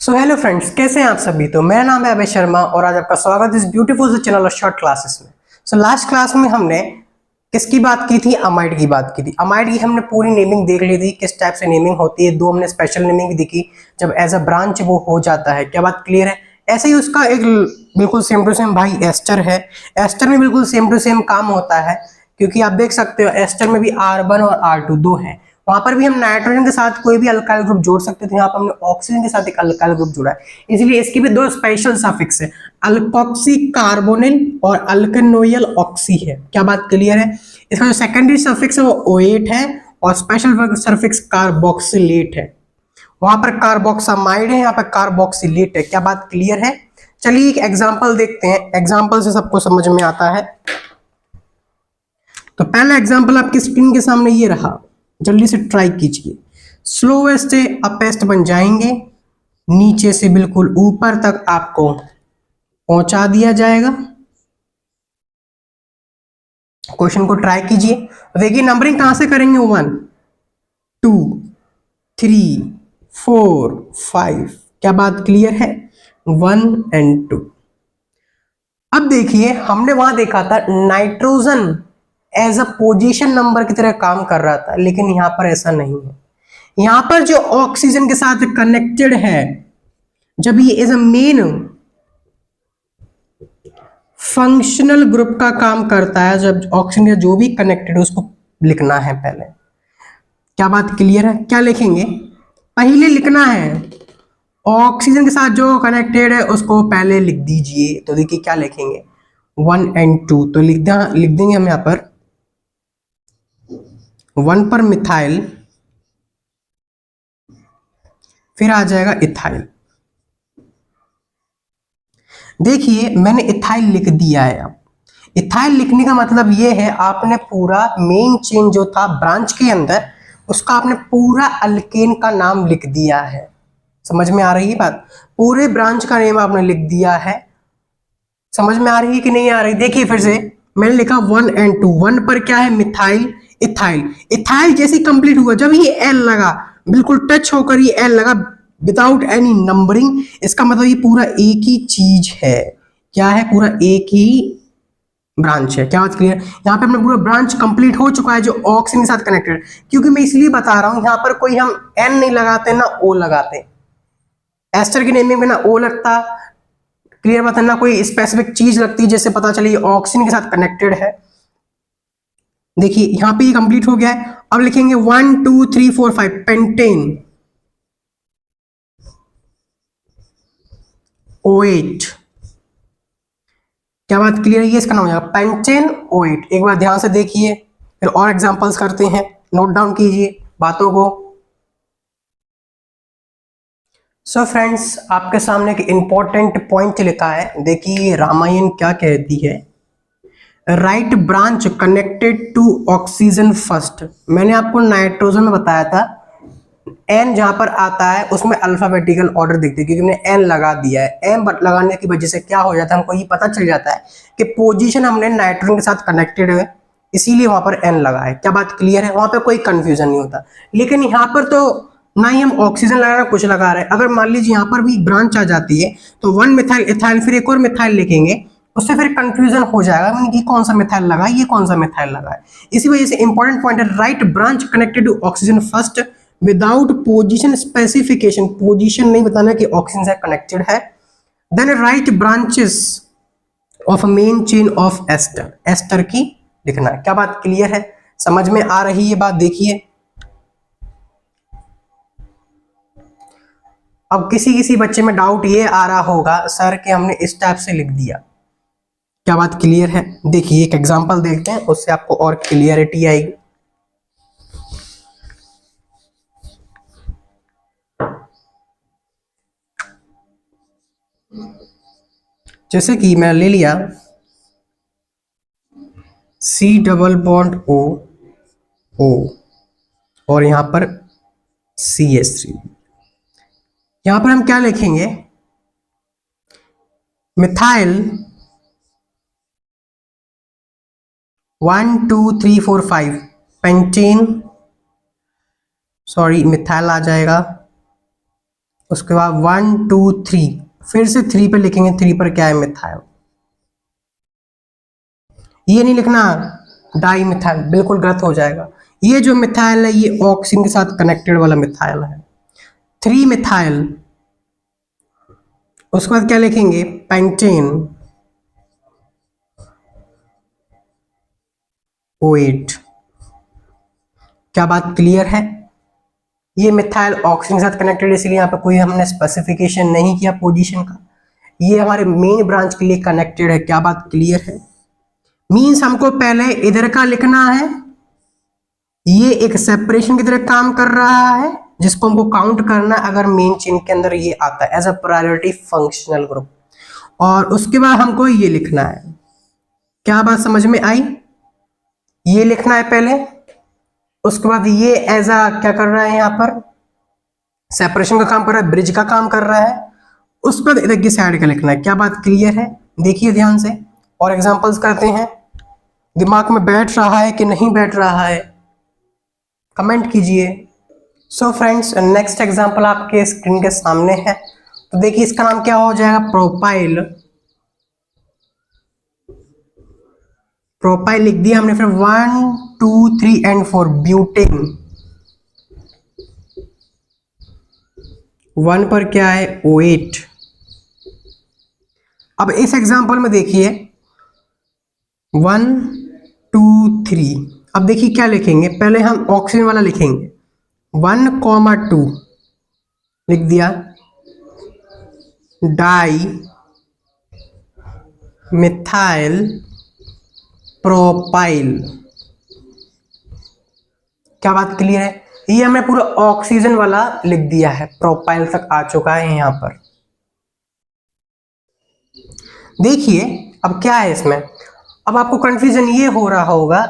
So hello friends, कैसे हैं आप सभी। तो मेरा नाम है अभय शर्मा और आज आपका स्वागत है इस ब्यूटीफुल से चैनल और शॉर्ट क्लासेस में। लास्ट क्लास में हमने किसकी बात की थी? अमाइड की बात की थी। अमाइड की हमने पूरी नेमिंग देख ली थी, किस टाइप से नेमिंग होती है। दो हमने स्पेशल नेमिंग देखी जब एज अ ब्रांच वो हो जाता है। क्या बात क्लियर है? ऐसे ही उसका एक बिल्कुल सेम टू सेम भाई एस्टर है। एस्टर में बिल्कुल सेम टू सेम काम होता है, क्योंकि आप देख सकते हो एस्टर में भी R1 और R2 दो है। वहां पर भी हम नाइट्रोजन के साथ कोई भी अल्काइल ग्रुप जोड़ सकते थे, यहाँ पर हमने ऑक्सीजन के साथ एक अल्काइल ग्रुप जोड़ा है, इसलिए इसकी भी दो स्पेशल सफिक्स है, अल्कोक्सी कार्बोनिल और अल्केनोइल ऑक्सी है। क्या बात क्लियर है? इसका जो सेकेंडरी सफिक्स है वो O8 है और स्पेशल सफिक्स कार्बोक्सिलेट है। वहां पर कार्बोक्सामाइड है, यहाँ पर कार्बोक्सिलेट है। क्या बात क्लियर है? चलिए एक एग्जाम्पल देखते हैं, एग्जाम्पल से सबको समझ में आता है। तो पहला एग्जाम्पल आपकी स्क्रीन के सामने ये रहा, जल्दी से ट्राई कीजिए। स्लोएस्ट से अपेस्ट बन जाएंगे, नीचे से बिल्कुल ऊपर तक आपको पहुंचा दिया जाएगा। क्वेश्चन को ट्राई कीजिए। देखिए नंबरिंग कहां से करेंगे? 1 2 3 4 5। क्या बात क्लियर है? 1 और 2। अब देखिए हमने वहां देखा था nitrogen as a position number की तरह काम कर रहा था, लेकिन यहां पर ऐसा नहीं है। यहां पर जो ऑक्सीजन के साथ कनेक्टेड है, जब ये as a main functional group का काम करता है, जब ऑक्सीजन जो भी कनेक्टेड है उसको लिखना है पहले। क्या बात क्लियर है? क्या लिखेंगे? पहले लिखना है ऑक्सीजन के साथ जो कनेक्टेड है उसको पहले लिख दीजिए। तो देखिए क्या लिखेंगे? 1 और 2। तो लिख देंगे हम यहां पर 1 पर मिथाइल, फिर आ जाएगा इथाइल। देखिए मैंने इथाइल लिख दिया है। अब इथाइल लिखने का मतलब ये है आपने पूरा मेन चेन जो था ब्रांच के अंदर, उसका आपने पूरा अल्केन का नाम लिख दिया है। समझ में आ रही है बात? पूरे ब्रांच का नेम आपने लिख दिया है। समझ में आ रही है कि नहीं आ रही? देखिए फिर से मैंने लिखा 1 और 2। 1 पर क्या है? Methyl, ethyl. इथाइल जैसे कंप्लीट हुआ, जब ये एल लगा, बिल्कुल टच होकर ये एल लगा विदाउट एनी नंबरिंग, इसका मतलब ये पूरा एक ही चीज है। क्या है? पूरा एक ही ब्रांच है। क्या बात क्लियर? यहाँ पे अपना पूरा ब्रांच कंप्लीट हो चुका है जो ऑक्सीजन के साथ कनेक्टेड। क्योंकि मैं इसलिए बता रहा हूं, यहाँ पर कोई हम एन नहीं लगाते ना ओ लगाते। एस्टर की नेमिंग में ना ओ लगता, क्लियर बात है, ना कोई स्पेसिफिक चीज लगती जैसे पता चले ऑक्सीजन के साथ कनेक्टेड है। देखिए यहां पे ये कंप्लीट हो गया है। अब लिखेंगे 1 2 3 4 5 पेंटेन O8। क्या बात क्लियर है? इसका नाम हो जाएगा पेंटेन O8। एक बार ध्यान से देखिए, फिर और एग्जांपल्स करते हैं। नोट डाउन कीजिए बातों को। सो फ्रेंड्स, आपके सामने एक इंपॉर्टेंट पॉइंट लिखा है। देखिए रामायण क्या कहती है, right branch connected to oxygen first. मैंने आपको नाइट्रोजन में बताया था एन जहां पर आता है उसमें अल्फाबेटिकल ऑर्डर दिखती है, क्योंकि हमने एन लगा दिया है। एन लगाने की वजह से क्या हो जाता है, हमको ये पता चल जाता है कि पोजीशन हमने नाइट्रोजन के साथ कनेक्टेड है, इसीलिए वहां पर एन लगा है। क्या बात क्लियर है? वहां पर कोई कंफ्यूजन नहीं होता। लेकिन यहाँ पर तो ना ही हम ऑक्सीजन लगा रहे हैं कुछ लगा रहे हैं। अगर मान लीजिए यहाँ पर भी ब्रांच आ जाती है तो 1 मिथाइल इथाइल फिर एक और मिथाइल लिखेंगे, उससे फिर कंफ्यूजन हो जाएगा कि कौन सा मिथाइल लगा है, ये कौन सा मिथाइल लगा है। इसी वजह से इंपॉर्टेंट पॉइंट है, right branch connected to oxygen first without position specification. Position नहीं बताना कि ऑक्सीजन से कनेक्टेड है। Then right branches of main chain of ester, ester की लिखना है। क्या बात क्लियर है? समझ में आ रही है बात? देखिए अब किसी किसी बच्चे में डाउट ये आ रहा होगा सर कि हमने इस टाइप से लिख दिया। क्या बात क्लियर है? देखिए एक एग्जांपल देखते हैं, उससे आपको और क्लियरिटी आएगी। जैसे कि मैं ले लिया C double bond O O और यहां पर CH3। यहां पर हम क्या लिखेंगे? मिथाइल 1 2 3 4 5 पेंटेन, सॉरी मिथाइल आ जाएगा उसके बाद 1 2 3, फिर से 3 पर लिखेंगे, 3 पर क्या है, मिथाइल। ये नहीं लिखना डाई मिथाइल, बिल्कुल गलत हो जाएगा। ये जो मिथाइल है ये ऑक्सीजन के साथ कनेक्टेड वाला मिथाइल है, 3 मिथाइल। उसके बाद क्या लिखेंगे, पेंटेन OH। क्या बात क्लियर है? ये मिथाइल ऑक्सीजन के साथ कनेक्टेड, इसलिए यहाँ पे कोई हमने स्पेसिफिकेशन नहीं किया पोजीशन का। ये हमारे मेन ब्रांच के लिए कनेक्टेड है। क्या बात क्लियर है? मींस हमको पहले इधर का लिखना है, ये एक सेपरेशन की तरह काम कर रहा है जिसको हमको काउंट करना है अगर मेन चेन के अंदर ये आता है as a priority functional group. और उसके बाद हमको ये लिखना है। क्या बात समझ में आई? ये लिखना है पहले, उसके बाद ये एज अ क्या कर रहा है, यहाँ पर सेपरेशन का काम कर रहा है, ब्रिज का काम कर रहा है। उसके बाद इधर की साइड का लिखना है। क्या बात क्लियर है? देखिए ध्यान से और एग्जांपल्स करते हैं। दिमाग में बैठ रहा है कि नहीं बैठ रहा है, कमेंट कीजिए। सो फ्रेंड्स, नेक्स्ट एग्जांपल आपके स्क्रीन के सामने है। तो देखिए इसका नाम क्या हो जाएगा, प्रोपाइल। प्रोपाइल लिख दिया हमने, फिर 1 2 3 एंड 4 ब्यूटेन। 1 पर क्या है, OH। अब इस एग्जांपल में देखिए 1 2 3। अब देखिए क्या लिखेंगे, पहले हम ऑक्सीजन वाला लिखेंगे, 1,2 लिख दिया, डाई मिथाइल प्रोपाइल। क्या बात क्लियर है? ये हमने पूरा ऑक्सीजन वाला लिख दिया है, प्रोपाइल तक आ चुका है यहाँ पर। देखिए अब क्या है इसमें, अब आपको कंफ्यूजन ये हो रहा होगा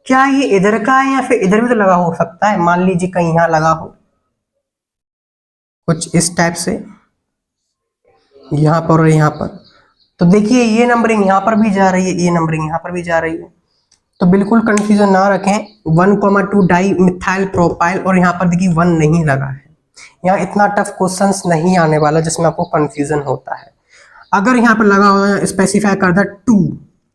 क्या ये इधर का है या फिर इधर भी तो लगा हो सकता है। मान लीजिए कहीं यहाँ लगा हो कुछ इस टाइप से, यहाँ पर और यहाँ पर। तो देखिए ये नंबरिंग यहाँ पर भी जा रही है, ये नंबरिंग यहाँ पर भी जा रही है। तो बिल्कुल कंफ्यूजन ना रखें, 1,2 डाई मिथाइल प्रोपाइल और यहाँ पर देखिए 1 नहीं लगा है। यहाँ इतना टफ क्वेश्चंस नहीं आने वाला जिसमें आपको कंफ्यूजन होता है। अगर यहाँ पर लगा हुआ स्पेसिफाई कर दे 2,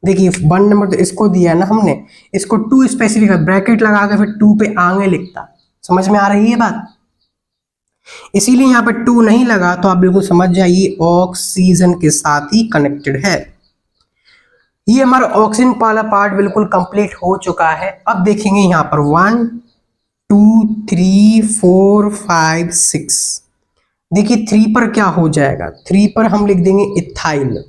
देखिए 1 नंबर तो इसको दिया है ना हमने, इसको 2 स्पेसिफिक ब्रैकेट लगा के फिर 2 पे आगे लिखता। समझ में आ रही है बात? इसीलिए यहाँ पर 2 नहीं लगा, तो आप बिल्कुल समझ जाइए ऑक्सीजन के साथ ही कनेक्टेड है। ये हमारा ऑक्सीजन वाला पार्ट बिल्कुल कंप्लीट हो चुका है। अब देखेंगे यहाँ पर 1 2 3 4 5 6। देखिए 3 पर क्या हो जाएगा, 3 पर हम लिख देंगे इथाइल।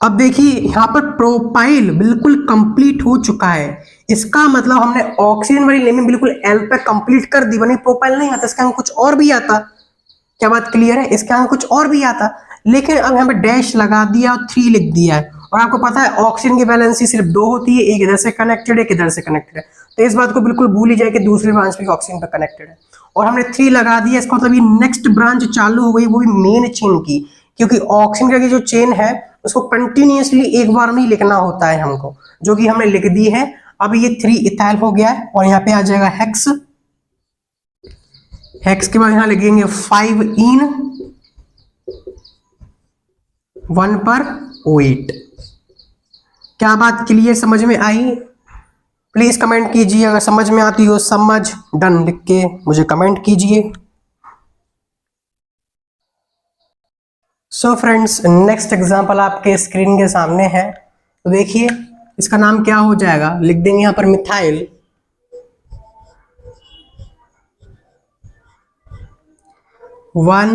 अब देखिए यहाँ पर प्रोपाइल बिल्कुल कंप्लीट हो चुका है। इसका मतलब हमने ऑक्सीजन वाली लेमिन बिल्कुल एल पे कंप्लीट कर दी, बनी प्रोपाइल नहीं आता, इसका कुछ और भी आता। क्या बात क्लियर है? इसके आगे कुछ और भी आता, लेकिन अब यहाँ पे डैश लगा दिया और 3 लिख दिया है। और आपको पता है ऑक्सीजन की वैलेंसी सिर्फ 2 होती है, एक इधर से कनेक्टेड है, एक इधर से कनेक्टेड है। तो इस बात को बिल्कुल भूल ही जाए कि दूसरी ब्रांच भी ऑक्सीजन पे कनेक्टेड है। और हमने 3 लगा दिया, इसका मतलब ये नेक्स्ट ब्रांच चालू हो गई, वो भी मेन चेन की। क्योंकि ऑक्सीजन की जो चेन है उसको कंटिन्यूसली एक बार नहीं लिखना होता है हमको, जो कि हमने लिख दी है। अब ये 3 इथाइल हो गया है और यहाँ पे आ जाएगा हेक्स। हेक्स के बाद यहाँ लिखेंगे 5 इन 1 पर OH। क्या बात क्लियर समझ में आई? प्लीज कमेंट कीजिए, अगर समझ में आती हो समझ डन लिख के मुझे कमेंट कीजिए। सो फ्रेंड्स, नेक्स्ट एग्जांपल आपके स्क्रीन के सामने है। तो देखिए इसका नाम क्या हो जाएगा, लिख देंगे यहाँ पर मिथाइल। 1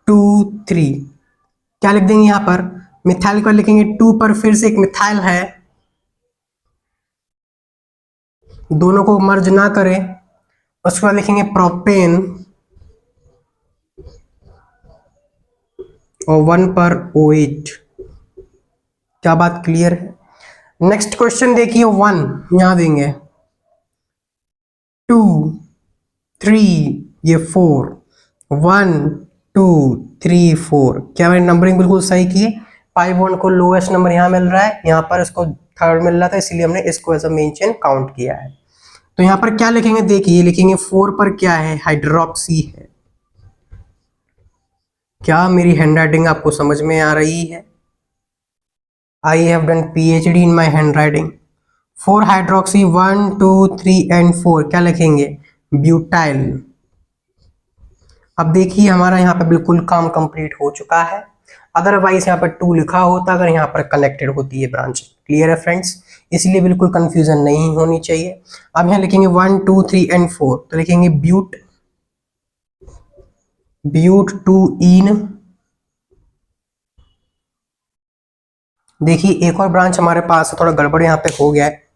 2 3 क्या लिख देंगे यहाँ पर, मिथाइल को लिखेंगे 2 पर, फिर से एक मिथाइल है, दोनों को मर्ज ना करें। उसके बाद लिखेंगे प्रोपेन और 1 पर OH। क्या बात क्लियर है? नेक्स्ट क्वेश्चन देखिए, 1 यहां देंगे, 2 3 ये 4, 1 2 3 4। क्या मैंने नंबरिंग बिल्कुल सही की है? पाई बॉन्ड को लोएस्ट नंबर यहाँ मिल रहा है, यहाँ पर इसको थर्ड मिल रहा था, इसलिए हमने इसको as a main chain count किया है। तो यहाँ पर क्या लिखेंगे, देखिए लिखेंगे 4 पर क्या है, हाइड्रोक्सी है। क्या मेरी हैंडराइटिंग आपको समझ में आ रही है? I have done PhD in my handwriting. 4 hydroxy, 1 2 3 and 4 क्या लिखेंगे, ब्यूटाइल। अब देखिए हमारा यहाँ पे बिल्कुल काम कंप्लीट हो चुका है। अदरवाइज यहाँ पर 2 लिखा होता अगर यहाँ पर कनेक्टेड होती है ब्रांच। क्लियर है फ्रेंड्स, इसलिए बिल्कुल कंफ्यूजन नहीं होनी चाहिए। अब यहाँ लिखेंगे 1 2 3 एंड 4, तो लिखेंगे ब्यूट टू इन। देखिए एक और ब्रांच हमारे पास थोड़ा गड़बड़ यहाँ पे हो गया है।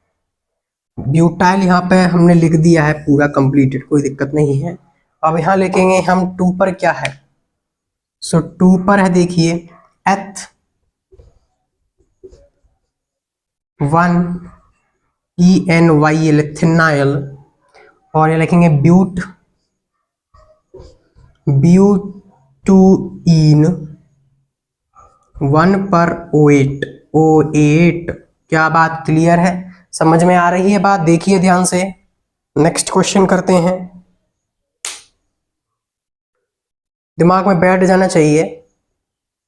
ब्यूटाइल यहाँ पे हमने लिख दिया है पूरा कंप्लीटेड, कोई दिक्कत नहीं है। अब यहाँ लिखेंगे हम 2 पर क्या है, सो 2 पर है देखिए एथ 1 ENYL थिनाइल। और ये लिखेंगे ब्यूटूइन 1 पर O8। क्या बात क्लियर है, समझ में आ रही है बात? देखिए ध्यान से, नेक्स्ट क्वेश्चन करते हैं। दिमाग में बैठ जाना चाहिए,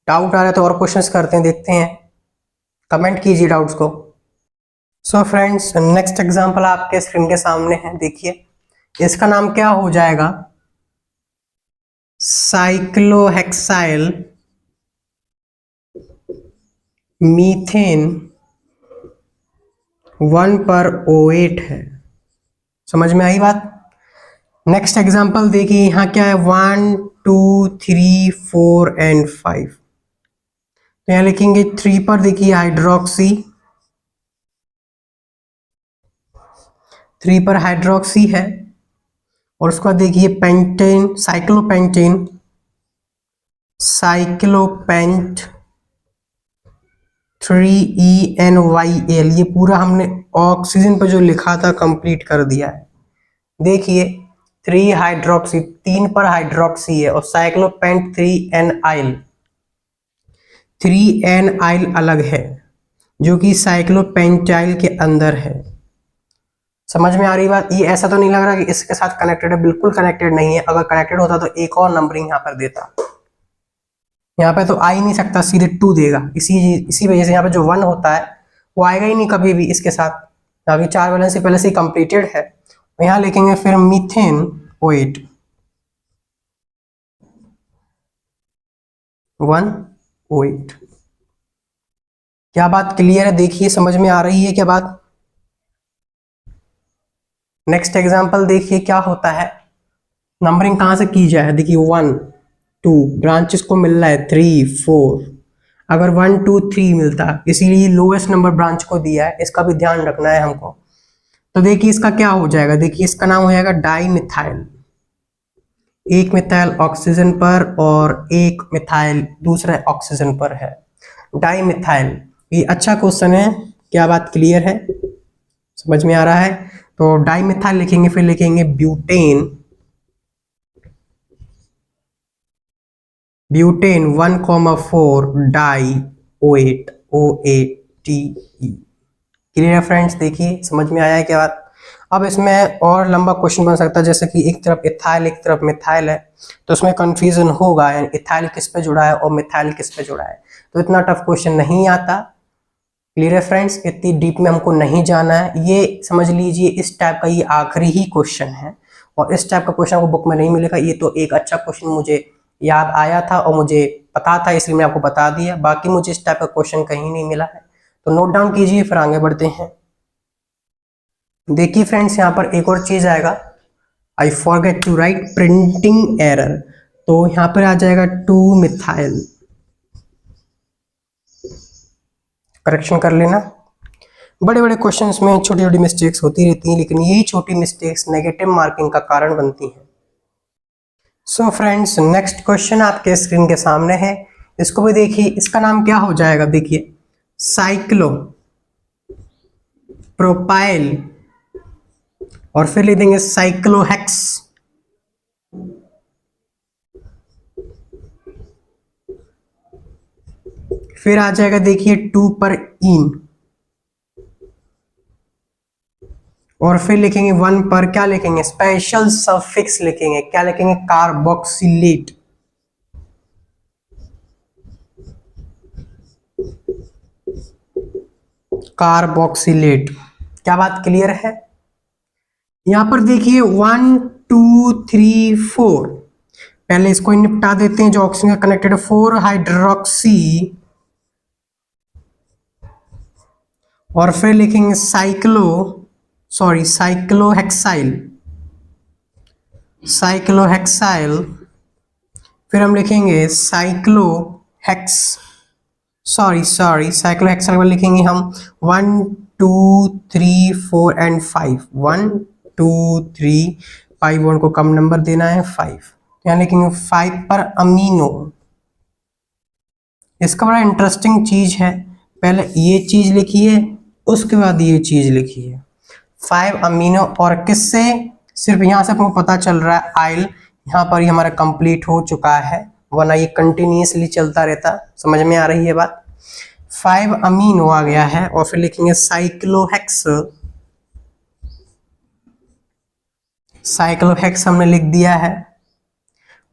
डाउट आ रहा है तो और क्वेश्चंस करते हैं, देखते हैं, कमेंट कीजिए डाउट्स को। सो फ्रेंड्स नेक्स्ट एग्जांपल आपके स्क्रीन के सामने है, देखिए इसका नाम क्या हो जाएगा, साइक्लोहेक्साइल मीथेन 1 पर O8 है। समझ में आई बात? नेक्स्ट एग्जांपल देखिए यहाँ क्या है, 1 2 3 4 एंड 5। तो यहाँ लिखेंगे 3 पर देखिए हाइड्रोक्सी, 3 पर हाइड्रोक्सी है। और उसके बाद देखिए पेंटेन, साइक्लोपेंट 3ENYL। ये पूरा हमने ऑक्सीजन पर जो लिखा था कंप्लीट कर दिया है। देखिए 3 हाइड्रोक्सी, 3 पर हाइड्रोक्सी है, और साइक्लोपेंट 3Nइल, 3Nइल अलग है जो कि साइक्लोपेंटाइल के अंदर है। समझ में आ रही बात? ये ऐसा तो नहीं लग रहा कि इसके साथ कनेक्टेड है, बिल्कुल कनेक्टेड नहीं है। अगर कनेक्टेड होता तो एक और नंबरिंग यहाँ पर देता, यहाँ पे तो आ ही नहीं सकता, सीधे 2 देगा। इसी वजह से यहाँ पे जो 1 होता है वो आएगा ही नहीं कभी भी इसके साथ, अभी 4 वैलेंस से पहले से कंप्लीटेड है। यहाँ लिखेंगे फिर मीथेन O8 1 O8। क्या बात क्लियर है? देखिए समझ में आ रही है क्या बात? नेक्स्ट एग्जांपल देखिए क्या होता है, नंबरिंग कहाँ से की जाए, देखिए 1 2 ब्रांचेस को मिल रहा है 3 4। अगर 1 2 3 मिलता, इसीलिए लोएस्ट नंबर ब्रांच को दिया है, इसका भी ध्यान रखना है हमको। तो देखिए इसका क्या हो जाएगा, देखिए इसका नाम हो जाएगा डाइमिथाइल। एक मिथाइल ऑक्सीजन पर और एक मिथाइल दूसरे ऑक्सीजन पर है, डाइमिथाइल। ये अच्छा क्वेश्चन है, क्या बात क्लियर है, समझ में आ रहा है? तो डाइमिथाइल लिखेंगे, फिर लिखेंगे butane 1,4 di O8 OATE। Clear है फ्रेंड्स? देखिए समझ में आया है क्या बात? अब इसमें और लंबा क्वेश्चन बन सकता है, जैसे कि एक तरफ इथाइल एक तरफ मिथाइल है, तो उसमें कंफ्यूजन होगा, इथाइल किस पे जुड़ा है और मिथाइल किस पे जुड़ा है। तो इतना टफ क्वेश्चन नहीं आता। क्लियर है फ्रेंड्स? इतनी डीप में हमको नहीं जाना है, ये समझ लीजिए इस टाइप का ये आखिरी ही क्वेश्चन है, और इस टाइप का क्वेश्चन आपको बुक में नहीं मिलेगा। ये तो एक अच्छा क्वेश्चन मुझे याद आया था और मुझे पता था, इसलिए मैं आपको बता दिया। बाकी मुझे इस टाइप का क्वेश्चन कहीं नहीं मिला है, तो नोट डाउन कीजिए, फिर आगे बढ़ते हैं। देखिए फ्रेंड्स यहाँ पर एक और चीज आएगा, I forget to write printing error. तो यहाँ पर आ जाएगा 2 मिथाइल, करेक्शन कर लेना। बड़े बड़े क्वेश्चंस में छोटी छोटी मिस्टेक्स होती रहती हैं, लेकिन यही छोटी मिस्टेक्स नेगेटिव मार्किंग का कारण बनती हैं। सो फ्रेंड्स नेक्स्ट क्वेश्चन आपके स्क्रीन के सामने है, इसको भी देखिए। इसका नाम क्या हो जाएगा, देखिए साइक्लो प्रोपाइल, और फिर लिख देंगे साइक्लोहेक्स। फिर आ जाएगा देखिए 2 पर इन और फिर लिखेंगे 1 पर क्या लिखेंगे, स्पेशल सफिक्स लिखेंगे, क्या लिखेंगे, कार्बोक्सिलेट। कार्बोक्सिलेट। क्या बात क्लियर है? यहां पर देखिए 1 2 3 4, पहले इसको निपटा देते हैं जो ऑक्सीजन का कनेक्टेड, 4 हाइड्रोक्सी, और फिर लिखेंगे साइक्लोहेक्साइल, साइक्लोहेक्साइल। फिर हम लिखेंगे साइक्लोहेक्साइल लिखेंगे हम 1 2 3 4 एंड 5, 1 2 3 5, वन को कम नंबर देना है 5, यहाँ लिखेंगे 5 पर अमीनो। इसका बड़ा इंटरेस्टिंग चीज है, पहले ये चीज लिखिए उसके बाद ये चीज लिखिए, 5 अमीनो, और किससे, सिर्फ यहाँ से आपको पता चल रहा है आइल, यहाँ पर ही हमारा कंप्लीट हो चुका है, वरना ये कंटिन्यूसली चलता रहता। समझ में आ रही है बात? 5 अमीनो आ गया है, और फिर लिखेंगे साइक्लोहेक्स हमने लिख दिया है।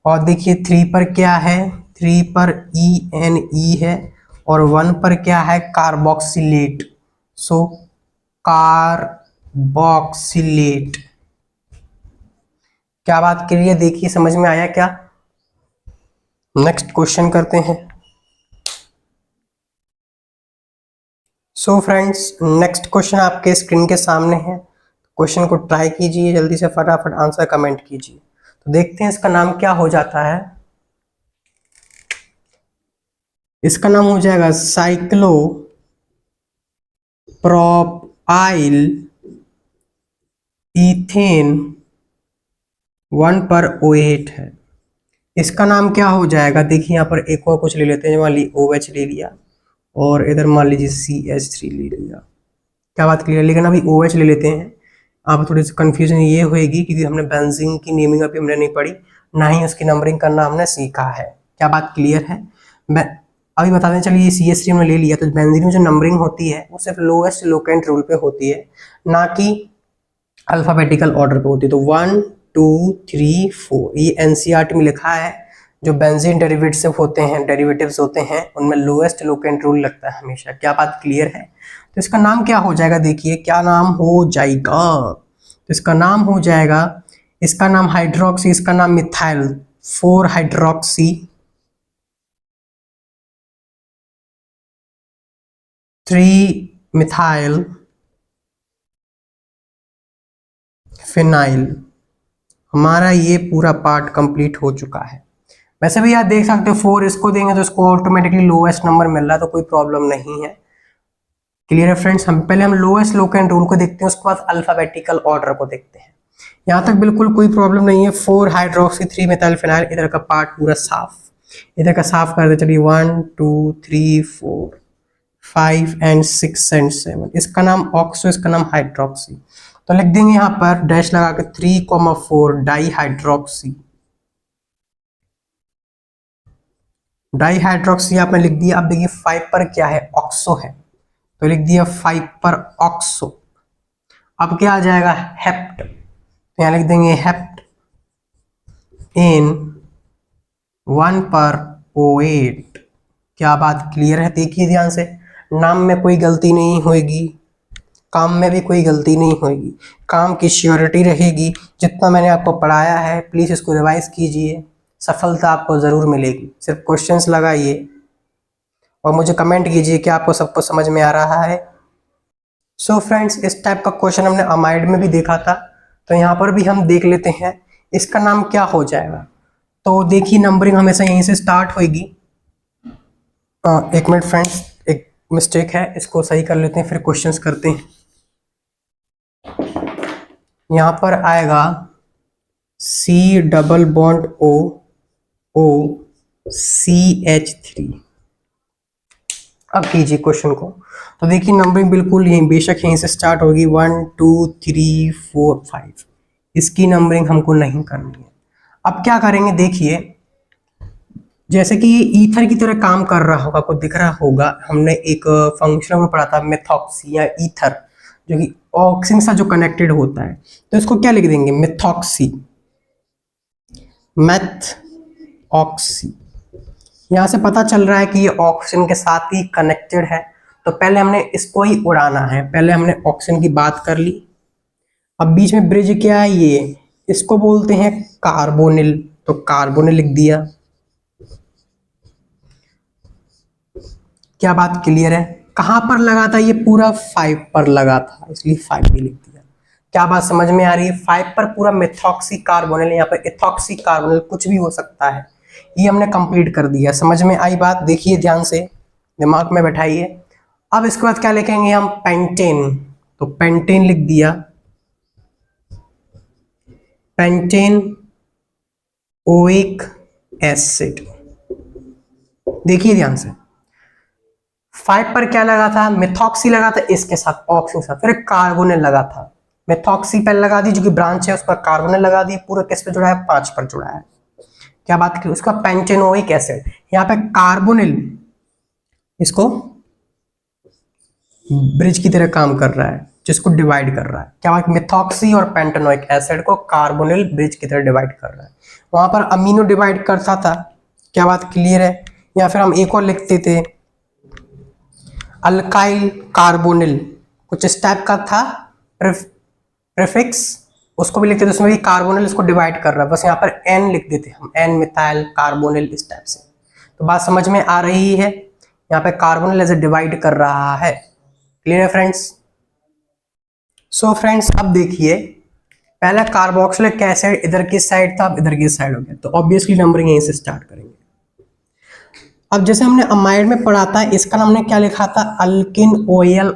और देखिए 3 पर क्या है, 3 पर ENE है, और 1 पर क्या है, कार्बोक्सिलेट, सो कार्बोक्सिलेट। क्या बात करिए, देखिए समझ में आया क्या? नेक्स्ट क्वेश्चन करते हैं। सो फ्रेंड्स, नेक्स्ट क्वेश्चन आपके स्क्रीन के सामने है, क्वेश्चन को ट्राई कीजिए, जल्दी से फटाफट आंसर कमेंट कीजिए। तो देखते हैं इसका नाम क्या हो जाता है। इसका नाम हो जाएगा साइक्लोप्रोपाइल इथेन, 1 पर OH है। इसका नाम क्या हो जाएगा, देखिए यहाँ पर एक और कुछ ले लेते हैं, मान ली OH ले लिया, और इधर मान लीजिए CH3 ले लिया। क्या बात क्लियर? लेकिन अभी OH ले लेते हैं। अब थोड़ी सी कंफ्यूजन ये होएगी क्योंकि हमने बेंजीन की नेमिंग अभी हमने नहीं पढ़ी, ना ही उसकी नंबरिंग करना हमने सीखा है। क्या बात क्लियर है? अभी बता दें, चलिए CH3 हमने ले लिया, तो बेंजीन में जो नंबरिंग होती है वो सिर्फ लोएस्ट लोकेंट रूल पे होती है, ना कि अल्फाबेटिकल ऑर्डर पे होती है। तो 1 2 3 4 ये NCERT में लिखा है, जो बेंजीन डेरिवेटिव्स होते हैं उनमें लोएस्ट लोकेंट रूल लगता है हमेशा। क्या बात क्लियर है? तो इसका नाम क्या हो जाएगा, देखिए क्या नाम हो जाएगा, तो इसका नाम हो जाएगा, इसका नाम हाइड्रोक्सी, इसका नाम मिथाइल 4 हाइड्रोक्सी 3 मिथाइल फिनाइल। हमारा ये पूरा पार्ट कंप्लीट हो चुका है। वैसे भी आप देख सकते हो 4 इसको देंगे तो इसको ऑटोमेटिकली लोएस्ट नंबर मिल रहा है, तो कोई प्रॉब्लम नहीं है। क्लियर है फ्रेंड्स? हम लोएस्ट लोकेंट रूल को देखते हैं, उसके बाद अल्फाबेटिकल ऑर्डर को देखते हैं। यहाँ तक बिल्कुल कोई प्रॉब्लम नहीं है। 4 हाइड्रोक्सी 3 मेथाइल फिनाइल, इधर का पार्ट पूरा साफ, इधर का साफ कर दे। चलिए 1 2 3 4 5 एंड 6 एंड 7, इसका नाम ऑक्सो, इसका नाम हाइड्रोक्सी। तो लिख देंगे यहाँ पर डैश लगा के 3,4 डाई हाइड्रोक्सी, डाई हाइड्रोक्सी आपने लिख दिया। अब देखिए 5 पर क्या है, ऑक्सो है, तो लिख दिया 5 पर ऑक्सो। अब क्या आ जाएगा, हेप्ट, तो यहाँ लिख देंगे हेप्ट इन 1 पर OH। क्या बात क्लियर है? देखिए ध्यान से, नाम में कोई गलती नहीं होगी, काम में भी कोई गलती नहीं होगी, काम की श्योरिटी रहेगी। जितना मैंने आपको पढ़ाया है प्लीज़ इसको रिवाइज कीजिए, सफलता आपको ज़रूर मिलेगी। सिर्फ क्वेश्चंस लगाइए और मुझे कमेंट कीजिए कि आपको सबको समझ में आ रहा है। सो फ्रेंड्स, इस टाइप का क्वेश्चन हमने अमाइड में भी देखा था, तो यहाँ पर भी हम देख लेते हैं इसका नाम क्या हो जाएगा। तो देखिए नंबरिंग हमेशा यहीं से स्टार्ट होगी। एक मिनट फ्रेंड्स, एक मिस्टेक है, इसको सही कर लेते हैं फिर क्वेश्चंस करते हैं। यहाँ पर आएगा C double bond O CH3। अब कीजिए क्वेश्चन को, तो देखिए नंबरिंग बिल्कुल यहीं, बेशक यहीं से स्टार्ट होगी 1 2 3 4 5, इसकी नंबरिंग हमको नहीं करनी है। अब क्या करेंगे, देखिए जैसे कि ये ईथर की तरह काम कर रहा होगा, आपको दिख रहा होगा, हमने एक फंक्शन में पढ़ा था मेथॉक्सी या ईथर, जो कि ऑक्सीजन से जो कनेक्टेड होता है, तो इसको क्या लिख देंगे, मिथॉक्सी, मेथ ऑक्सी। यहां से पता चल रहा है कि ये ऑक्सीजन के साथ ही कनेक्टेड है, तो पहले हमने इसको ही उड़ाना है। पहले हमने ऑक्सीजन की बात कर ली, अब बीच में ब्रिज क्या है, ये इसको बोलते हैं कार्बोनिल, तो कार्बोनिल लिख दिया। क्या बात क्लियर है? कहां पर लगा था, ये पूरा 5 पर लगा था, इसलिए 5 भी लिख दिया। क्या बात समझ में आ रही है? 5 पर पूरा मेथॉक्सी कार्बोनिल, यहाँ पर इथॉक्सी कार्बोनिल, कुछ भी हो सकता है। ये हमने कंप्लीट कर दिया। समझ में आई बात? देखिए ध्यान से, दिमाग में बैठाइए। अब इसके बाद क्या लिखेंगे हम, पेंटेन, तो पेंटेन लिख दिया, पेंटेन ओइक एसिड। देखिए ध्यान से, 5 पर क्या लगा था, मेथॉक्सी लगा था, इसके साथ ऑक्सीजन के साथ, फिर कार्बोनिल लगा था। मेथॉक्सी पहले लगा दी, जो कि ब्रांच है, उस पर कार्बोनिल लगा दी, पूरा किस पे जुड़ा है, 5 पर जुड़ा है। क्या बात की, उसका पेंटेनोइक एसिड, यहाँ पे कार्बोनिल इसको ब्रिज की तरह काम कर रहा है, जिसको डिवाइड कर रहा है। क्या बात, मेथॉक्सी और पेंटेनोइक एसिड को कार्बोनिल ब्रिज की तरह डिवाइड कर रहा है। वहां पर अमीनो डिवाइड करता था। क्या बात क्लियर है? या फिर हम एक और लिखते थे, अल्काइल कार्बोनिल, कुछ इस टाइप का था प्रीफिक्स, उसको भी लिखते थे, उसमें भी कार्बोनिल इसको डिवाइड कर रहा है, बस यहाँ पर एन लिख देते हम, एन मिथाइल कार्बोनिल, इस टाइप से। तो बात समझ में आ रही है? यहाँ पे कार्बोनिल ऐसे डिवाइड कर रहा है। क्लियर है फ्रेंड्स? सो फ्रेंड्स अब देखिए, पहला कार्बोक्सिलिक एसिड इधर की साइड था, अब इधर की साइड हो गया, तो ऑब्वियसली नंबरिंग यहीं से स्टार्ट करेंगे। अब जैसे हमने अमाइड में पढ़ा था, इसका हमने क्या लिखा था, alkene oil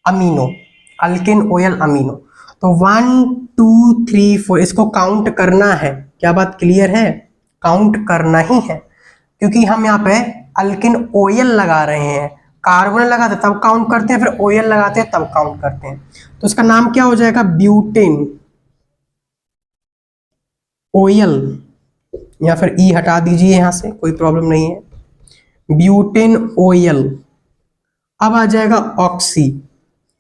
amino, alkene oil amino. तो 1 2 3 4 इसको काउंट करना है। क्या बात क्लियर है? काउंट करना ही है, क्योंकि हम यहाँ पे अल्किन ओयल लगा रहे हैं। कार्बन लगाते तब काउंट करते हैं, फिर ओयल लगाते हैं तब काउंट करते हैं। तो इसका नाम क्या हो जाएगा, ब्यूटेन ओयल, या फिर ई हटा दीजिए यहां से, कोई प्रॉब्लम नहीं है, ब्यूटेन ओयल। अब आ जाएगा ऑक्सी।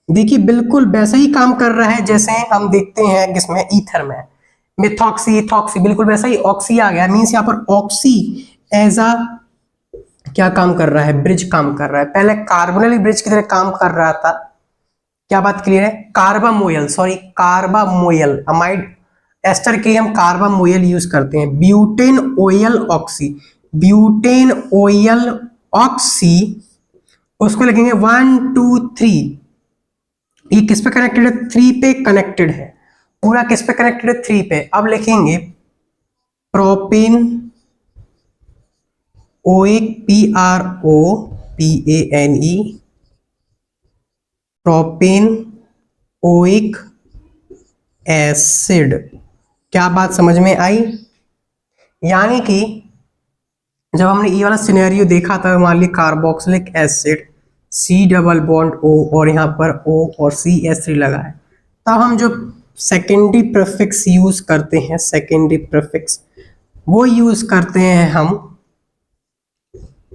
देखिए बिल्कुल वैसा ही काम कर रहा है जैसे हम देखते हैं किसमें, ईथर में, मिथॉक्सी इथॉक्सी, बिल्कुल वैसा ही ऑक्सी आ गया। मींस यहाँ पर ऑक्सी एज अ क्या काम कर रहा है, ब्रिज काम कर रहा है। पहले कार्बोनिल ब्रिज की तरह काम कर रहा था। क्या बात क्लियर है? कार्बामोयल, सॉरी कार्बामोयल, अमाइड एस्टर के लिए हम कार्बामोयल यूज करते हैं। Butane oil oxy, butane oil oxy, उसको लिखेंगे 1 2 3। ये किस पे कनेक्टेड है, 3 पे कनेक्टेड है, पूरा किस पे कनेक्टेड है, 3 पे। अब लिखेंगे propane oic, PROPANE, propane oic acid. क्या बात समझ में आई? यानी कि जब हमने ये वाला सिनेरियो देखा था, मान ली carboxylic acid C double bond O और यहाँ पर O और CH3 लगा है, तब हम जो सेकेंडरी प्रीफिक्स यूज करते हैं, सेकेंडरी प्रीफिक्स वो यूज करते हैं हम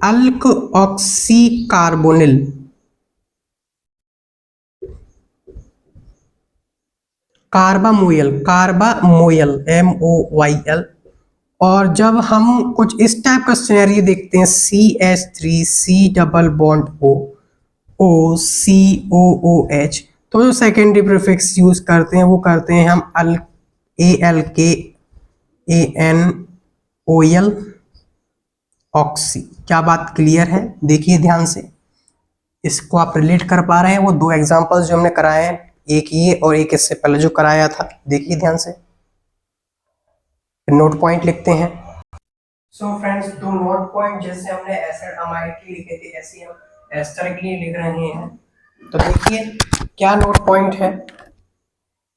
अल्क ऑक्सी कार्बोनिल, कार्बामोयल, कार्बामोयल MOYL। और जब हम कुछ इस टाइप का सिनेरियो देखते हैं, CH3 C double bond O OCOOH, तो जो सेकेंडरी प्रीफिक्स यूज करते हैं वो करते हैं हम ALKANOL ऑक्सी। क्या बात क्लियर है? देखिए ध्यान से, इसको आप रिलेट कर पा रहे हैं? वो 2 एग्जांपल्स जो हमने कराए हैं, एक ये और एक इससे पहले जो कराया था, देखिए ध्यान से। नोट पॉइंट लिखते हैं। सो फ्रेंड्स, 2 नोट पॉइंट जैसे हमने एसिड अमाइड के लिखे थे, ऐसे हम एस्टर के लिए लिख रहे हैं। तो देखिए क्या नोट पॉइंट है।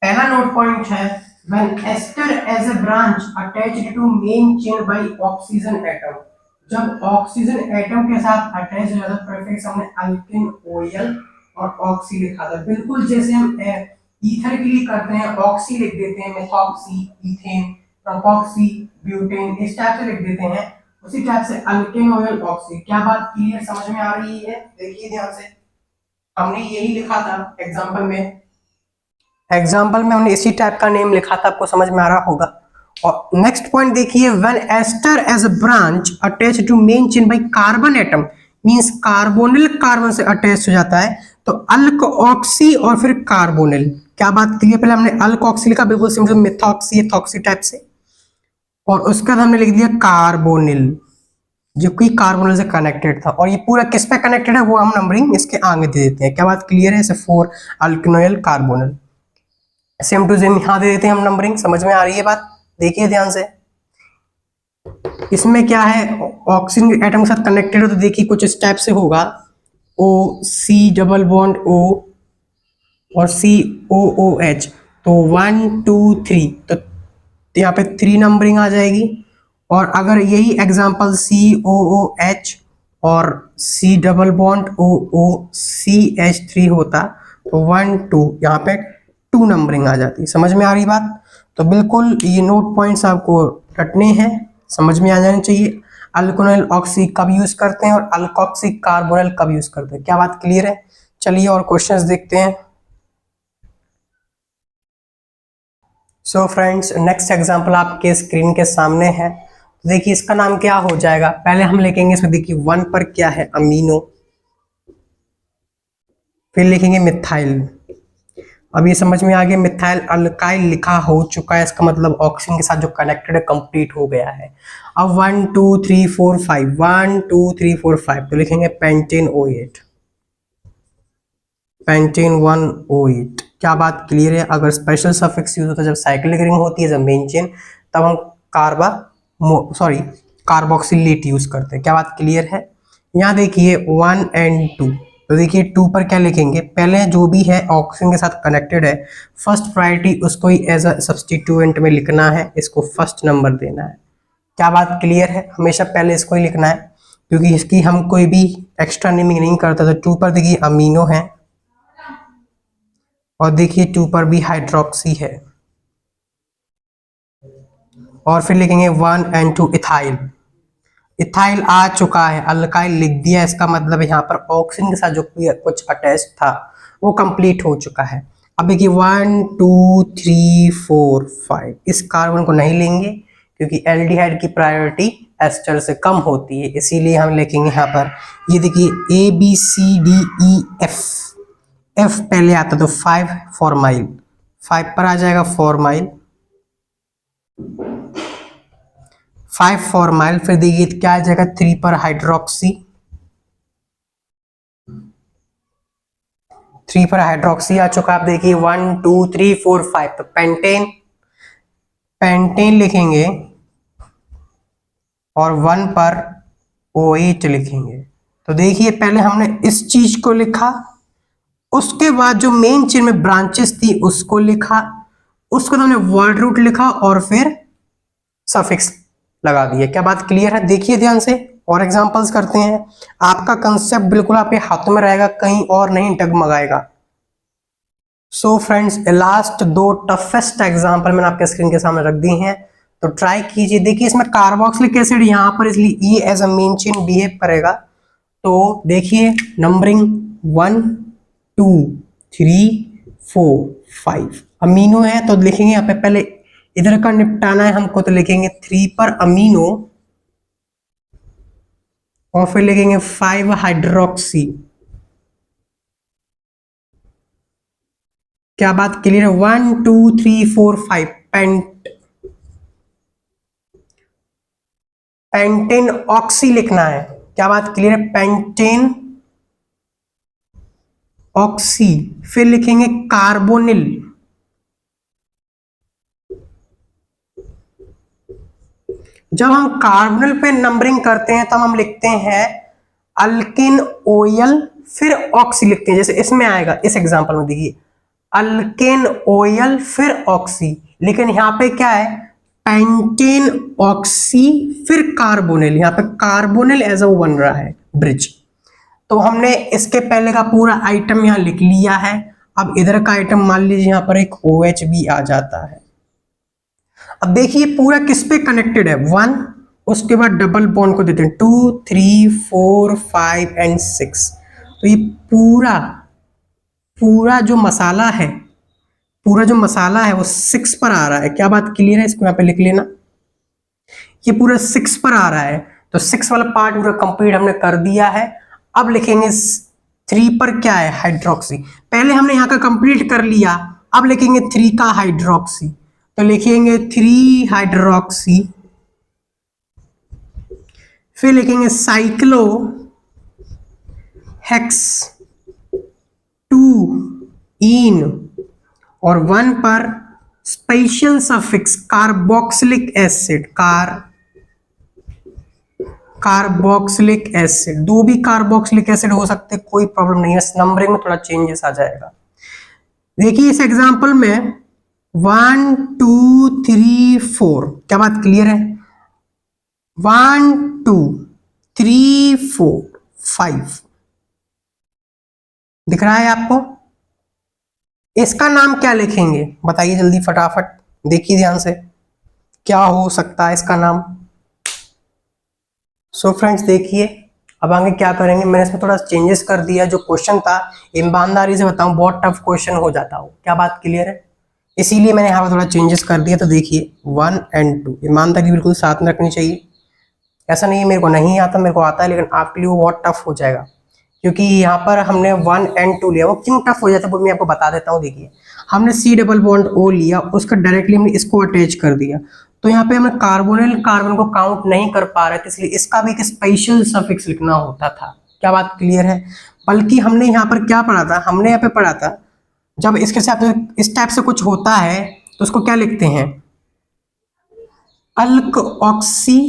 पहला नोट पॉइंट है, when ester as a branch attached to main chain by oxygen atom, जब ऑक्सीजन एटम के साथ अटैच हो जाता है, प्रीफिक्स हमने अल्किन ओयल और ऑक्सी लिखा था, बिल्कुल जैसे हम ईथर के लिए करते हैं, ऑक्सी लिख देते हैं, मेथॉक्सी, इथेन, प्रोपॉक्सी, ब्यूटेन, इस टाइप से लिख देते हैं, उसी टाइप से अल्किन ओयल ऑक्सी। क्या बात क्लियर समझ में आ रही है? देखिए ध्यान से, हमने यही लिखा था एग्जांपल में, एग्जाम्पल में हमने इसी टाइप का नेम लिखा था, आपको समझ में आ रहा होगा। और नेक्स्ट पॉइंट देखिए, when ester as a branch attach to main chain by carbon atom, means carbonyl carbon से अटैच हो जाता है, तो अल्कोऑक्सी और फिर कार्बोनिल। क्या बात की है, पहले हमने अल्कोऑक्सी लिखा बिल्कुल सिंपल, मिथॉक्सी एथॉक्सी टाइप से, और उसके बाद हमने लिख दिया कार्बोनिल जो कि कार्बोनिल से कनेक्टेड था। और ये पूरा किस पे कनेक्टेड है वो हम नंबरिंग इसके आगे दे देते हैं। क्या बात क्लियर है? जैसे 4 अल्किनोइल कार्बोनिल, सेम टू सेम यहां दे देते हैं हम नंबरिंग। समझ में आ रही है बात? देखिए ध्यान से, इसमें क्या है, ऑक्सीजन एटम के साथ कनेक्टेड है, तो देखिए कुछ इस टाइप से होगा, ओ सी डबल बॉन्ड ओ और सी ओ ओ एच, तो 1 2 3, तो यहाँ पे 3 नंबरिंग आ जाएगी। और अगर यही एग्जांपल सी ओ ओ एच और सी डबल बॉन्ड ओ ओ सी एच 3 होता, तो 1 2 यहाँ पे 2 नंबरिंग आ जाती। समझ में आ रही बात? तो बिल्कुल ये नोट पॉइंट्स आपको रटने हैं, समझ में आ जाने चाहिए। अल्कोनिल ऑक्सी कब यूज करते हैं और अल्कोक्सी कार्बोनिल कब यूज करते हैं। क्या बात क्लियर है? चलिए और क्वेश्चंस देखते हैं। सो फ्रेंड्स, नेक्स्ट एग्जांपल आपके स्क्रीन के सामने है। तो देखिए इसका नाम क्या हो जाएगा, पहले हम लिखेंगे इसमें, देखिए 1 पर क्या है, अमीनो, फिर लिखेंगे मिथाइल। अब ये समझ में आ गया, मिथाइल अल्काइल लिखा हो चुका है, इसका मतलब ऑक्सीजन के साथ जो कनेक्टेड है कंप्लीट हो गया है। अब 1 2 3 4 5, 1 2 3 4 5, तो लिखेंगे पेंटेन O8, पेंटेन 1O8। क्या बात क्लियर है? अगर स्पेशल सफिक्स यूज होता है जब साइक्लिक रिंग होती है, जब मेन चेन, तब हम कार्बोक्सिलेट यूज करते हैं। क्या बात क्लियर है? यहाँ देखिए 1 और 2, तो देखिए 2 पर क्या लिखेंगे, पहले जो भी है ऑक्सीजन के साथ कनेक्टेड है, फर्स्ट प्रायोरिटी उसको ही एज अ सब्स्टिट्यूएंट में लिखना है, इसको फर्स्ट नंबर देना है। क्या बात क्लियर है? हमेशा पहले इसको ही लिखना है, क्योंकि इसकी हम कोई भी एक्स्ट्रा नेमिंग नहीं करते। तो 2 पर देखिए अमीनो है, और देखिए 2 पर भी हाइड्रोक्सी है, और फिर लिखेंगे 1 और 2 इथाइल। इथाइल आ चुका है, अल्काइल लिख दिया, इसका मतलब यहाँ पर ऑक्सीजन के साथ जो कुछ अटैच था वो कंप्लीट हो चुका है। अब देखिए 1 2 3 4 5, इस कार्बन को नहीं लेंगे क्योंकि एल्डिहाइड की प्रायोरिटी एस्टर से कम होती है, इसीलिए हम लिखेंगे यहाँ पर, ये देखिए ABCDEF, एफ पहले आता तो 5 फॉर्माइल, 5 पर आ जाएगा फॉर्माइल, 5 फॉर्माइल, फिर देखिए क्या आ जाएगा 3 पर हाइड्रोक्सी, 3 पर हाइड्रोक्सी आ चुका। आप देखिए 1 2 3 4 5, तो पेंटेन, पेंटेन लिखेंगे, और 1 पर OH लिखेंगे। तो देखिए पहले हमने इस चीज को लिखा, उसके बाद जो मेन चेन में ब्रांचेस थी उसको लिखा, उसको तो हमने वर्ड रूट लिखा, और फिर सफिक्स लगा दिए। क्या बात क्लियर है? देखिए ध्यान से, और एग्जांपल्स करते हैं। आपका कंसेप्ट बिल्कुल आपके हाथों में रहेगा, कहीं और नहीं डगमगाएगा। So friends, last 2 toughest example मैंने आपके स्क्रीन के सामने रख दी हैं, तो ट्राई कीजिए। देखिए इसमें कार्बोक्सिलिक एसिड यहाँ पर, इसलिए ये as a main chain behave करेगा। तो देखिए नंबरिंग 1 2 3 4 5, अमीनो है तो लिखेंगे यहाँ पे, पहले इधर का निपटाना है हमको, तो लिखेंगे 3 पर अमीनो, और फिर लिखेंगे 5 हाइड्रोक्सी। क्या बात क्लियर है? 1 2 3 4 5, पेंटेन ऑक्सी लिखना है। क्या बात क्लियर है? पेंटेन ऑक्सी, फिर लिखेंगे कार्बोनिल, जब हम कार्बोनिल पे नंबरिंग करते हैं तब हम लिखते हैं अल्किन ओयल, फिर ऑक्सी लिखते हैं, जैसे इसमें आएगा, इस एग्जांपल में देखिए अल्केन ओयल फिर ऑक्सी। लेकिन यहाँ पे क्या है, पेंटेन ऑक्सी फिर कार्बोनिल, यहाँ पे कार्बोनिल एज अ बन रहा है ब्रिज। तो हमने इसके पहले का पूरा आइटम यहाँ लिख लिया है। अब इधर का आइटम मान लीजिए यहाँ पर एक OH भी आ जाता है। अब देखिए पूरा किस पे कनेक्टेड है, 1, उसके बाद डबल बॉन्ड को देते हैं 2 3 4 5 और 6। तो ये पूरा पूरा जो मसाला है, पूरा जो मसाला है वो 6 पर आ रहा है। क्या बात क्लियर है? इसको यहाँ पे लिख लेना, ये पूरा 6 पर आ रहा है, तो 6 वाला पार्ट पूरा कंप्लीट हमने कर दिया है। अब लिखेंगे 3 पर क्या है? हाइड्रोक्सी। पहले हमने यहाँ का कंप्लीट कर लिया, अब लिखेंगे 3 का हाइड्रोक्सी, तो लिखेंगे 3 हाइड्रोक्सी। फिर लिखेंगे साइक्लो हेक्स 2 इन, और 1 पर special suffix carboxylic acid, carboxylic acid. 2 भी कार्बोक्सिलिक एसिड हो सकते, कोई प्रॉब्लम नहीं है, नंबरिंग में थोड़ा चेंजेस आ जाएगा। देखिए इस एग्जांपल में 1 2 3 4, क्या बात क्लियर है? 1 2 3 4 5 दिख रहा है आपको? इसका नाम क्या लिखेंगे बताइए जल्दी फटाफट, देखिए ध्यान से, क्या हो सकता है इसका नाम? सो फ्रेंड्स देखिए, अब आगे क्या करेंगे, मैंने इसमें थोड़ा चेंजेस कर दिया। जो क्वेश्चन था, ईमानदारी से बताऊं, बहुत टफ क्वेश्चन हो जाता हो, क्या बात क्लियर है? इसीलिए मैंने यहाँ पर थोड़ा चेंजेस कर दिया। तो देखिए 1 और 2 ईमानदारी बिल्कुल साथ में रखनी चाहिए। ऐसा नहीं है मेरे को नहीं आता, मेरे को आता है, लेकिन आपके लिए वो बहुत टफ हो जाएगा, क्योंकि यहाँ पर हमने 1 और 2 लिया। वो क्यों टफ हो जाता है वो मैं आपको बता देता हूँ। देखिए हमने C डबल बॉन्ड O लिया, उसका डायरेक्टली हमने इसको अटैच कर दिया, तो यहाँ पे हमें कार्बोनिल कार्बन को काउंट नहीं कर पा रहे थे, इसलिए इसका भी एक स्पेशल सफिक्स लिखना होता था। क्या बात क्लियर है? बल्कि हमने यहाँ पर क्या पढ़ा था, हमने यहाँ पे पढ़ा था जब इसके साथ इस टाइप से कुछ होता है तो उसको क्या लिखते हैं? अल्क ऑक्सी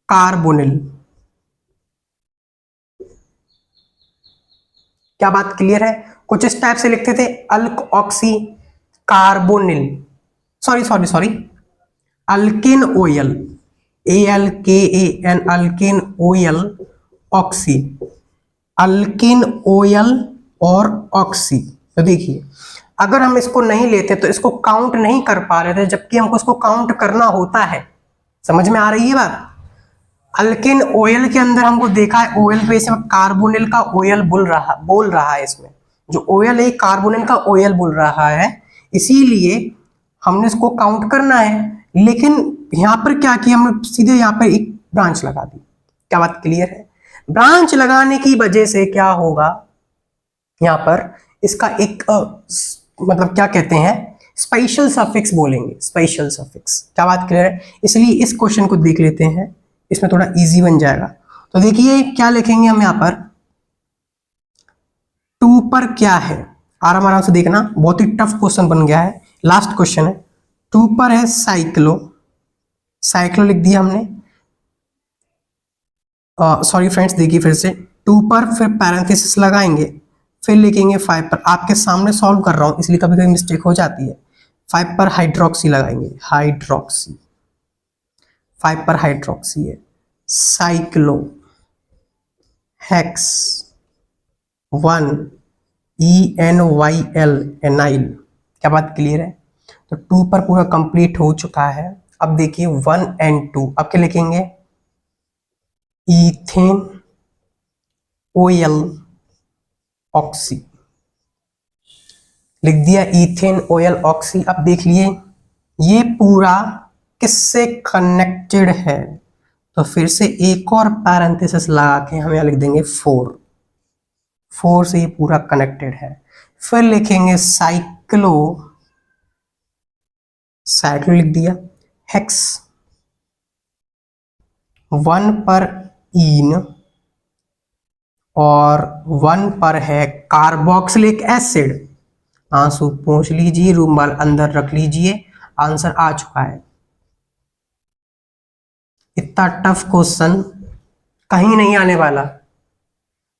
कार्बोनिल। क्या बात क्लियर है? कुछ इस टाइप से लिखते थे, alkoxycarbonyl, sorry alkanoyl, ALKAN alkanoyl oxy, alkanoyl और ऑक्सी। तो देखिए अगर हम इसको नहीं लेते तो इसको काउंट नहीं कर पा रहे थे, जबकि हमको इसको काउंट करना होता है। समझ में आ रही है बात? अल्किन ऑयल के अंदर हमको देखा है, ऑयल पे से कार्बोनिल का ऑयल बोल रहा है, इसमें जो ऑयल है कार्बोनिल का ऑयल बोल रहा है, इसीलिए हमने इसको काउंट करना है। लेकिन यहाँ पर क्या किया, हमने सीधे यहाँ पर एक ब्रांच लगा दी। क्या बात क्लियर है? ब्रांच लगाने की वजह से क्या होगा, यहाँ पर इसका एक मतलब क्या कहते हैं, स्पेशल सफिक्स बोलेंगे, स्पेशल सफिक्स। क्या बात क्लियर है? इसलिए इस क्वेश्चन को देख लेते हैं, इसमें थोड़ा इजी बन जाएगा। तो देखिए क्या लिखेंगे हम यहाँ पर, 2 पर क्या है, आराम आराम से देखना, बहुत ही टफ क्वेश्चन बन गया है, लास्ट क्वेश्चन है। 2 पर है साइक्लो, साइक्लो लिख दिया हमने। सॉरी फ्रेंड्स, देखिए फिर से 2 पर फिर पैरेंथेसिस लगाएंगे, फिर लिखेंगे 5 पर। आपके सामने सॉल्व कर रहा हूं इसलिए कभी कभी मिस्टेक हो जाती है। 5 पर हाइड्रोक्सी लगाएंगे, हाइड्रोक्सी, 5 पर हाइड्रोक्सी है, साइक्लो हेक्स 1 ENYL एनाइल। क्या बात क्लियर है? तो 2 पर पूरा कंप्लीट हो चुका है। अब देखिए 1 और 2, अब क्या लिखेंगे, इथेन OL ऑक्सी लिख दिया, इथेन OL ऑक्सी। अब देख लिए ये पूरा किससे कनेक्टेड है, तो फिर से एक और पैरेंथेसिस लगा के हम यहाँ लिख देंगे 4 से ये पूरा कनेक्टेड है। फिर लिखेंगे साइक्लो, साइक्लो लिख दिया, हेक्स 1 पर इन और 1 पर है कार्बोक्सिलिक एसिड। आंसू पूछ लीजिए, रूमाल अंदर रख लीजिए, आंसर आ चुका है। इतना टफ क्वेश्चन कहीं नहीं आने वाला,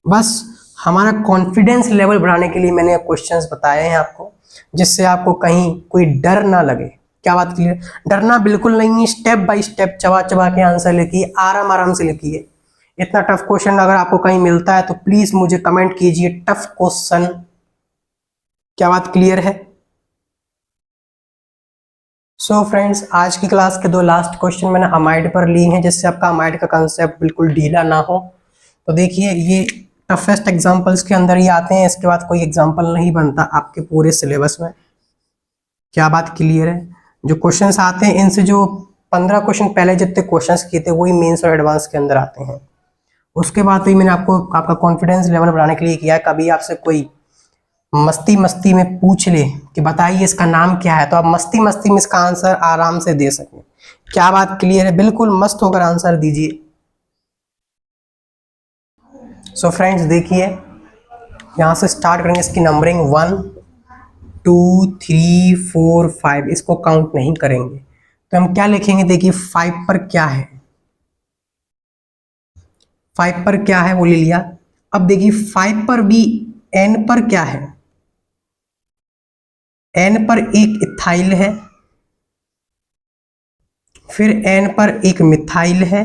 बस हमारा कॉन्फिडेंस लेवल बढ़ाने के लिए मैंने क्वेश्चंस बताए हैं आपको, जिससे आपको कहीं कोई डर ना लगे। क्या बात क्लियर? डरना बिल्कुल नहीं है, स्टेप बाय स्टेप चबा चबा के आंसर लिखिए, आराम आराम से लिखिए। इतना टफ क्वेश्चन अगर आपको कहीं मिलता है तो प्लीज मुझे कमेंट कीजिए, टफ क्वेश्चन। क्या बात क्लियर है? सो फ्रेंड्स, आज की क्लास के 2 लास्ट क्वेश्चन मैंने अमाइड पर लिए हैं, जिससे आपका अमाइड का कंसेप्ट बिल्कुल ढीला ना हो। तो देखिए ये टफेस्ट एग्जाम्पल्स के अंदर ही आते हैं, इसके बाद कोई एग्जाम्पल नहीं बनता आपके पूरे सिलेबस में। क्या बात क्लियर है? जो क्वेश्चंस आते हैं इनसे जो 15 क्वेश्चन पहले जितने क्वेश्चंस किए थे वही मेंस और एडवांस के अंदर आते हैं। उसके बाद तो मैंने आपको आपका कॉन्फिडेंस लेवल बढ़ाने के लिए किया है। कभी आपसे कोई मस्ती मस्ती में पूछ ले कि बताइए इसका नाम क्या है, तो आप मस्ती मस्ती में इसका आंसर आराम से दे सकें। क्या बात क्लियर है? बिल्कुल मस्त होकर आंसर दीजिए। सो फ्रेंड्स देखिए, यहाँ से स्टार्ट करेंगे इसकी नंबरिंग 1 2 3 4 5, इसको काउंट नहीं करेंगे। तो हम क्या लिखेंगे? देखिए 5 पर क्या है, 5 पर क्या है वो ले लिया। अब देखिए 5 पर भी n पर क्या है, n पर एक इथाइल है, फिर n पर एक मिथाइल है,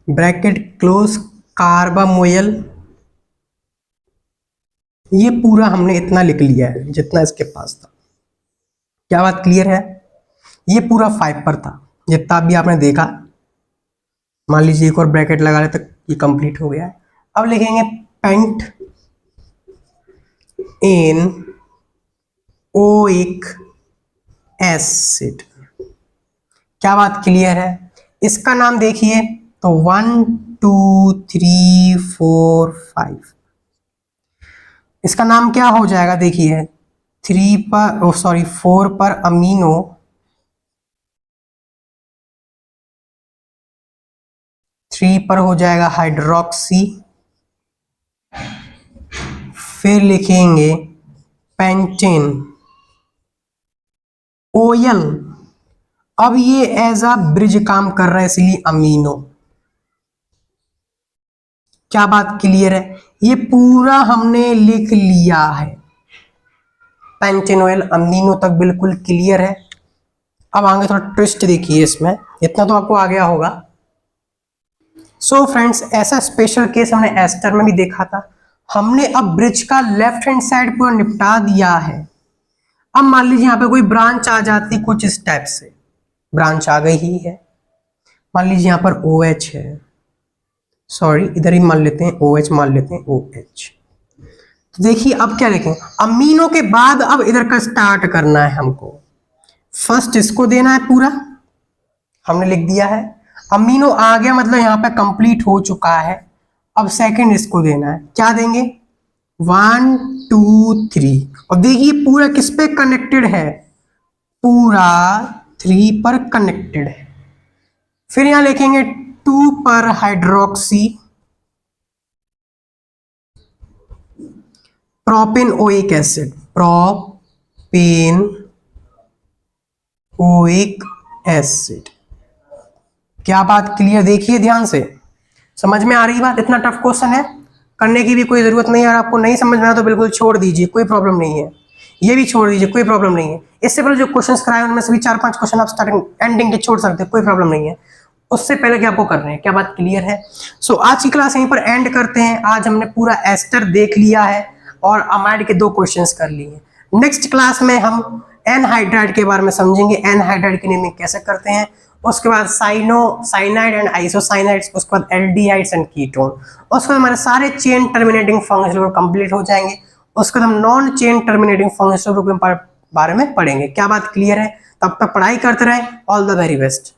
ब्रैकेट क्लोज, कार्बामोयल। ये पूरा हमने इतना लिख लिया है जितना इसके पास था। क्या बात क्लियर है? ये पूरा 5 पर था जितना भी आपने देखा। मान लीजिए एक और ब्रैकेट लगा ले तो ये कंप्लीट हो गया है। अब लिखेंगे पेंट इन ओइक एसिड। क्या बात क्लियर है? इसका नाम देखिए तो 1 2 3 4 5, इसका नाम क्या हो जाएगा? देखिए 3 पर, सॉरी 4 पर अमीनो, 3 पर हो जाएगा हाइड्रोक्सी, फिर लिखेंगे पेंटेन ओयल। अब ये एज अ ब्रिज काम कर रहा है इसलिए अमीनो। क्या बात क्लियर है? ये पूरा हमने लिख लिया है, पेंटेन ऑयल अमीनो तक बिल्कुल क्लियर है। अब आगे थोड़ा ट्विस्ट देखिए इसमें, इतना तो आपको आ गया होगा। सो फ्रेंड्स, ऐसा स्पेशल केस हमने एस्टर में भी देखा था। हमने अब ब्रिज का लेफ्ट हैंड साइड पूरा निपटा दिया है। अब मान लीजिए यहाँ पे कोई ब्रांच आ जाती कुछ इस टाइप से, ब्रांच आ गई ही है। मान लीजिए यहाँ पर OH है, सॉरी इधर ही मान लेते हैं OH, मान लेते हैं OH। तो देखिए अब क्या लिखें, अमीनो के बाद अब इधर का स्टार्ट करना है हमको। फर्स्ट इसको देना है पूरा, हमने लिख दिया है। अमीनो आ गया मतलब यहाँ पे कंप्लीट हो चुका है। अब सेकंड इसको देना है, क्या देंगे? 1 2 3। और देखिए पूरा किस पे कनेक्टेड है? पूरा 3 पर कनेक्टेड है। फिर यहां लिखेंगे 2 पर hydroxy, propane oic acid, propane oic acid. क्या बात क्लियर? देखिए ध्यान से, समझ में आ रही बात? इतना टफ क्वेश्चन है, करने की भी कोई जरूरत नहीं है। अगर आपको नहीं समझ में आया तो बिल्कुल छोड़ दीजिए, कोई प्रॉब्लम नहीं है। ये भी छोड़ दीजिए, कोई प्रॉब्लम नहीं है। इससे पहले जो क्वेश्चंस कराए उनमें से भी 4-5 क्वेश्चन आप स्टार्टिंग एंडिंग के छोड़ सकते हैं, कोई प्रॉब्लम नहीं है। उससे पहले क्या आपको करना है, क्या बात क्लियर है? सो आज की क्लास यहीं पर एंड करते हैं। आज हमने पूरा एस्टर देख लिया है और अमाइड के 2 क्वेश्चंस कर लिए हैं। नेक्स्ट क्लास में हम एनहाइड्राइड के बारे में समझेंगे, एनहाइड्राइड की नेमिंग कैसे करते हैं। उसके बाद साइनाइड एंड आइसोसाइनाइड्स, उसके बाद एल्डिहाइड्स एंड कीटोन। उसके बाद हमारे सारे chain terminating functional group complete हो जाएंगे। उसके बाद हम non chain terminating functional group के बारे में पढ़ेंगे। क्या बात क्लियर है? तब तक पढ़ाई करते रहें। All the very best.